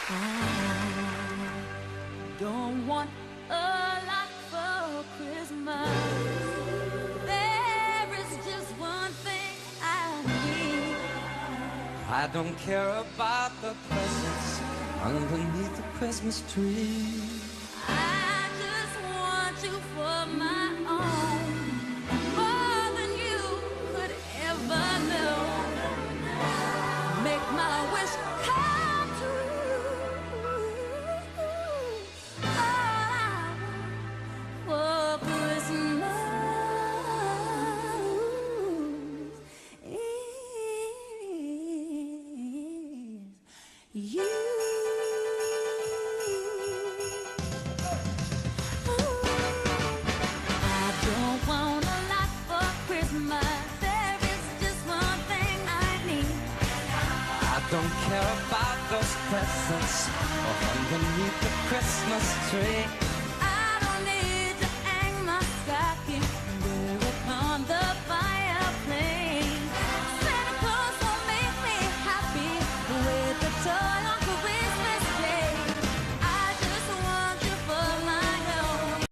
I don't want a lot for Christmas. There is just one thing I need. I don't care about the presents underneath the Christmas tree. I just want you for my own, more than you could ever know. Make my wish come true. All I want for Christmas is you. Don't care about those presents underneath the Christmas tree.